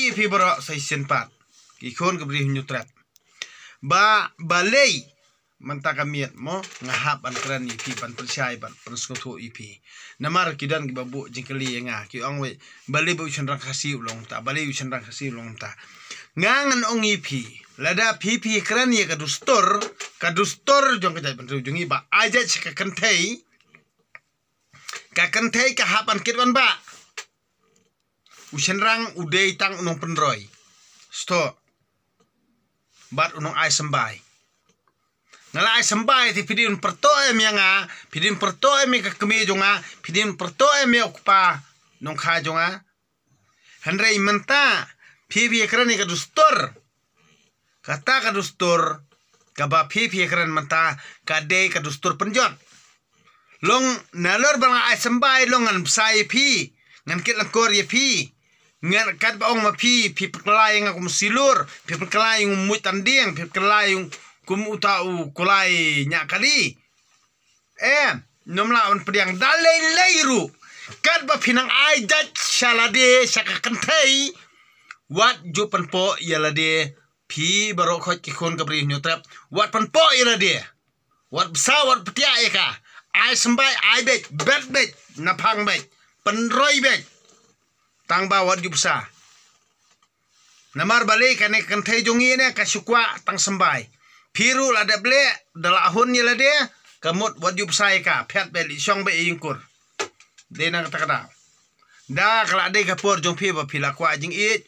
ipi bro sai senpat ikon kebri nyutrat ba balei manta kamiat mo ngahap an kran ipi pan percaya ban penskoto ipi namar kidan ki babu jingkeli nga ki ongwe balei bu chandra kasih ulong ta balei u chandra kasih ulong ta ngangan ong ipi lada pipi kran ye kadustor jong kejai ban jungi ba aja ka kanthei ka hapan kitwan ba usenrang udei tang unong penroy sto bat unong ai sembai ngala ai sembai ti pidin perto em yanga pidin perto em ka kemi jonga pidin perto em okpa nong kha jonga handrei menta pipi ekran ka dustor kata ka dustor ka ba pipi ekran menta ka de ka dustor penjot long nalor bang ai sembai longan sai pi ngan kit langkor ye pi ngan kat baong ma pi peklai ngak silur peklai ngumut tanding peklai kum utau kulai nya kali nomla on pediang dalai leiru kat ba pinang ai jat salade saka kanthei wat ju panpo yalade pi baro khot ki khon kabri nyutrap wat panpo yalade wat bsa wat petia eka ai sembai ai bet napang bet penroi bet tang ba wat jupsa namar balik kane kanthei jongi ne kasukwa tang sembai piru lada ble dala ahun ni lade kamut wat jupsa ka phet be li song be ingkur de na kata kata da kala de kapor jong pi ba pilakwa jing it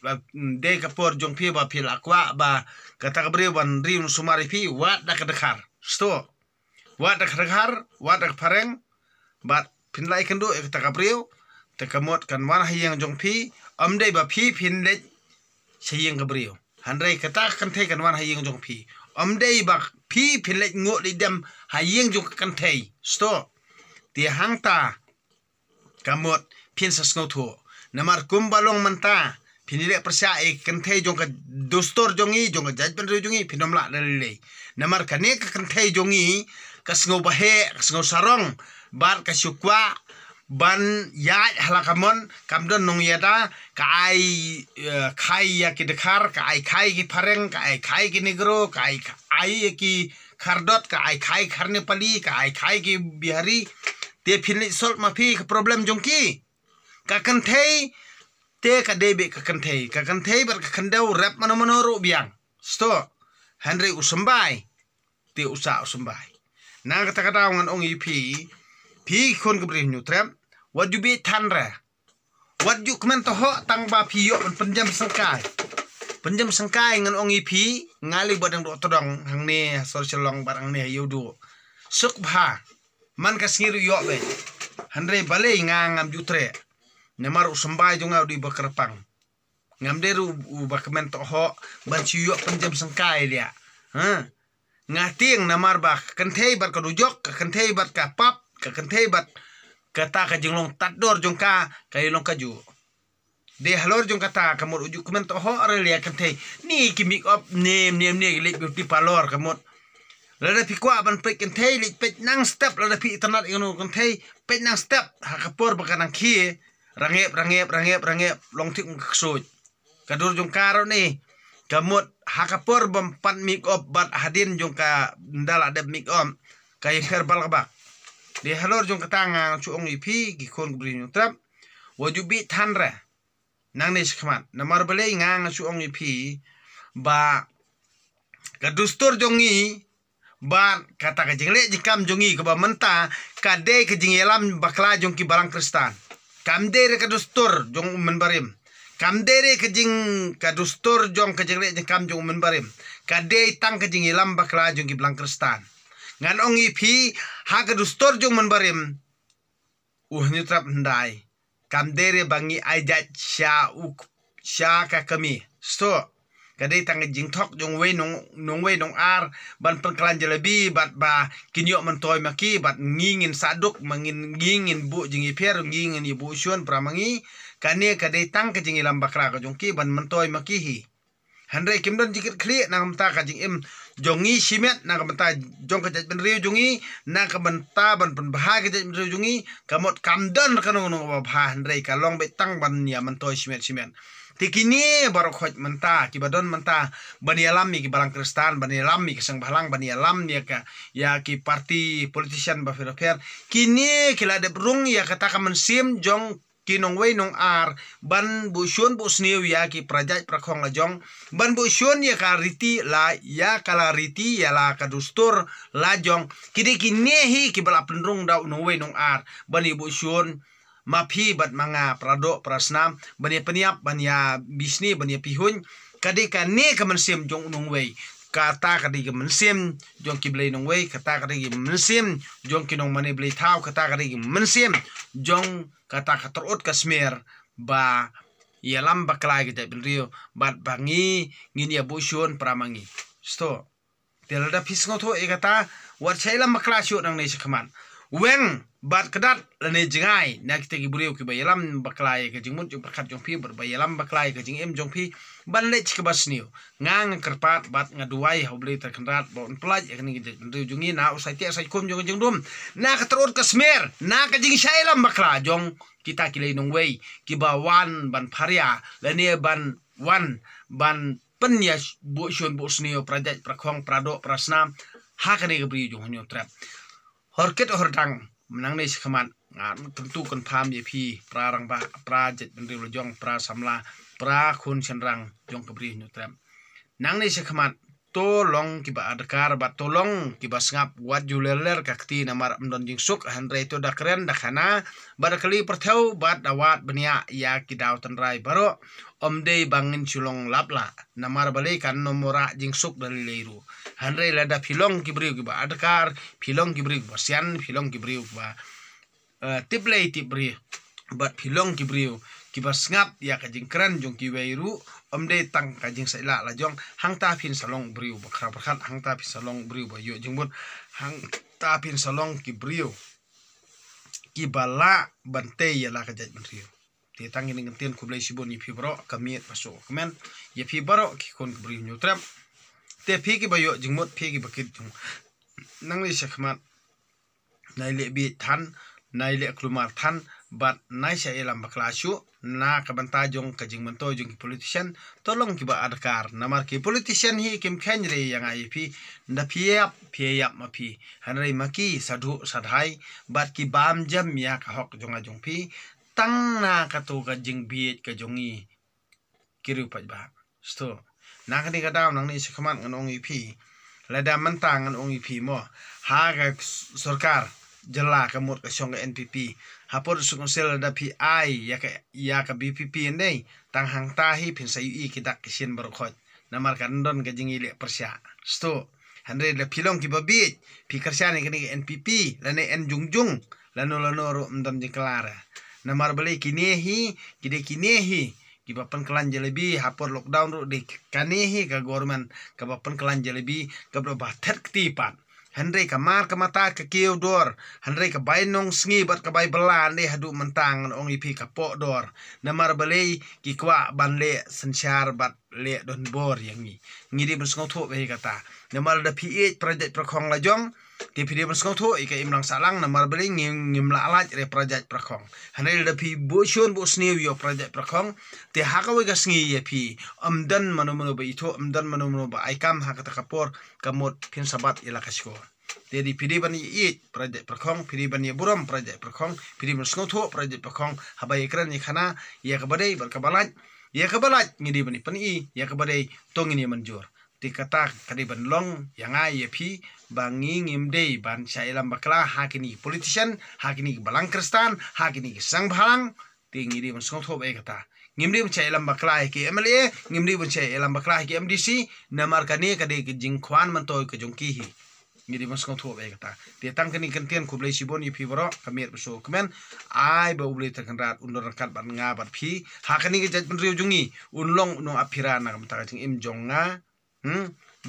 de kapor jong pi ba pilakwa ba kata kabri ban riun sumari pi wat da kadakar sto wat da kadakar wat da pareng bat pinlai kendo kata kabriu tekamot kan wan hayang jong pi amdei ba pi pinlet sayang kabriu handrai kata kanthei kan wan hayang jong pi amdei ba pi pinlet ngo lidam hayang jong kanthei sto ti hangta kamot pin sasngotho namar kumbalong manta pinile persa e kanthei jong ka dostor jongi jong ka jajban jongi pinomla lele namar kane ka kanthei jongi kasngo bahe kasngo sarong bar kasukwa ban ya halakamon kamdon nong yada ka ai khai ya ki dekhar ka ai khai ki pareng ka ai khai ki negro ka ai ki khardot ka ai khai kharne pali ka ai khai ki bihari te phini sol ma phi problem jongki ka kanthei te ka debe ka kanthei bar ka khandau rap mano ro biang sto handre usambai te usa usambai na kata kata ngan ong ipi pi khon kabri nyutrem wat ju bi thanra wat ju kmen to ho tang ba pi yo penjam sangkai ngan ong ipi ngali badang do todong hang ne social long barang ne yudu suk bha man ka singiru yo be handre bale ngam jutre nemar usambai jonga di bakrapang ngam deru bakmen to ho ban ci yo penjam sangkai dia ngating namar ba kanthei bar ka dujok ka kanthei bar ka pap ka kanthei bar kata ka jinglong tador jongka kay long kaju de halor jong kata kamot ujuk komen to ho arelia kanthei ni ki make up nem le beauty parlor kamot lada pikwa ban pe kanthei le pe nang step lada pi internet ngono kanthei pe nang step ha kapor bakanang ki rangep long tik ksoj kadur jong karo ni kamot ha kapor bam pan make up bat hadin jong ka ndala de make up kay herbal ba de halor jong katanga chuong ipi ki khon brin trap wajubi thanra nang ne skmat namar bale ngang chuong ipi ba kadustur jongi ba kata ka jingle jikam jongi ka ba menta ka de ka jingelam bakla jong ki barang kristan kam de ka dustur jong menbarim kam de ka jing ka dustur jong ka jingle jikam jong menbarim ka de tang ka jingelam bakla jong ki barang kristan ngan ong ipi ha ka dustor jong menbarim nyutrap ndai kam dere bangi aijat sha ka kami sto kadai tang jing thok jong we nong ar ban pengkalan jalebi bat ba kinyo mentoy maki bat ngingin saduk ngingin bu jing iper ngingin ibu syun pramangi kane kadai tang ka jing ilam bakra ka jongki ban mentoy maki hi handre kimdon jikit kli nang mta ka jing im jongi simet nang mta jong ka ben riu jongi nang ka mta ban pen bahag ka ben riu jongi kamot kamdon ka nong ba handre ka long be tang ban ya mentoy simet Tikini baru khoj menta ki badon menta bani alam mi ki balang kristan bani alam mi ki sang balang bani alam ya ki parti politician ba fer kini kila de brung ya kata ka mensim jong kinong wei nong ar ban bu shun bu sniu ya ki prajai prakhong la jong ban bu shun ya ka riti la ya kala riti ya la ka dustur la jong kidi kini ki bala pendrung dau nong wei nong ar bani bu shun mapi bat manga prado prasnam bani peniap bania bisni bani pihun kadi ka ne ka mensim jong nong wei kata kadi ke mensim jong ki blai nong wei kata kadi ke mensim jong ki nong mani blai thau kata kadi ke mensim jong kata ka terut kasmer ba yalam baklai ke rio bat bangi ngini abushun pramangi sto telada pisngo tho e kata wat chailam makla shu nang nei sakman weng bat kedat lene jengai na kita ki buriu ki bayalam baklai ke jingmut jong perkat jong pi bayalam baklai ke jing em jong pi ban le chik basniu ngang kerpat bat ngaduai hobli terkenrat bon pelaj yakni ki jungi na usai ti sai kum jong dum na ka terut kasmer na ka jing shailam bakla jong kita ki leinong wei ki bawan ban pharia lene ban wan ban penya bu shun bu snio prajat prakhong prado prasnam ha ka ne bri jong nyo trap horket hordang menang nei sekaman tentu kan paham ye pi prarang ba prajet bendri jong pra samla pra khun chenrang jong kebri nyutram nang nei sekaman tolong kiba adakar ba tolong kiba sngap wat juleler kakti namar mdon jing suk handre to dakren dakhana barakali perthau bat dawat benia ya kidaw tanrai baro omdei bangin chulong lapla namar bale kan nomora jing suk dari leiru handre lada philong kibri kiba adakar philong kibri ba sian philong kibri ba tiplei tibri bat philong kibri kiba sngap ya kajing kran jong kiweiru omde tang kajing saila la jong hang ta phin salong briu bakha bakhat hang ta phin salong briu ba yo jingbut hang ta phin salong ki briu ki bala bante ya la kajat briu te tang ini ngentien kublai sibon ni fibro kamiet paso kemen ya fibro ki kon briu nyutram te phi ki ba yo jingbut phi ki bakit jong nang li sakmat nai le bi than nai le klumar than bat nai sa elam baklashu na kabanta jong kajing mento jong politician tolong kiba adakar namar ki politician hi kim khenre yang ipi nda phiap ma phi hanrei maki sadhu sadhai bat ki bam jam ya ka hok jong ajong phi tang na ka to ka jing biet ka jongi kiru paj ba sto na ka ni ka daw nang ni sakman ngon ipi lada mentang ngon ipi mo ha ka sarkar jela kamut ka song NPP hapor sukonsel da PI ya ka BPP nei tang hang tahi pin sayu i kidak kisin barkhot namar kan don ka jingi le persya sto handre le pilong ki babi pi kersyani kini NPP lane en jungjung lano ro mdam jingklara namar bali kinehi ki bapan kelan jelebi hapor lockdown ro de kanehi ka government ka bapan kelan jelebi ka batet ktipat Henry kamar kamata ke kiu dor Henry ka bai nong sngi bat ka bai belan de hadu mentang ong ipi ka po dor namar balei ki kwa ban le sensyar bat le don bor yang ni ngidi bersngau tho be kata namar da PH project prakhong la jong ti pidi bersngau tho ika imlang salang namar balei ngim la alaj re project prakhong Henry da pi bo shon bo sni yo project prakhong ti hakawe ga sngi ye pi amdan manu ba itho amdan manu ba aikam hakata kapor kamot pin sabat ila kasko jadi pidi bani i project prakhong pidi bani buram project prakhong pidi bersngau tho project prakhong habai ikran ni khana ya kabadai berkabalat ya kabalat ngidi bani pani ya kabadai tongini manjur ti kata kadi ban long yang ai pi bangi ngimdei ban sailam bakla hakini politician hakini balang kristan hakini sang bhalang ti ngidi bersngau tho be kata ngimdi bun sailam bakla ki MLA ngimdi bun sailam bakla ki MDC namar kani kadi jingkhwan mantoy ke jongki hi ngidi bersngau tho be kata ti tang kani kentian kublai sibon ipi boro kamir beso kemen ai ba ublai terkenrat undor kat ban nga bat phi hakani ke jat benriu jungi unlong no apirana kamta jing im jonga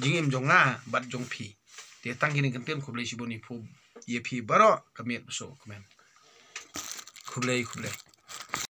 jing im jonga bat jong phi ti tang kini kentian kublai sibon ipu ye phi boro kamir beso kemen kublai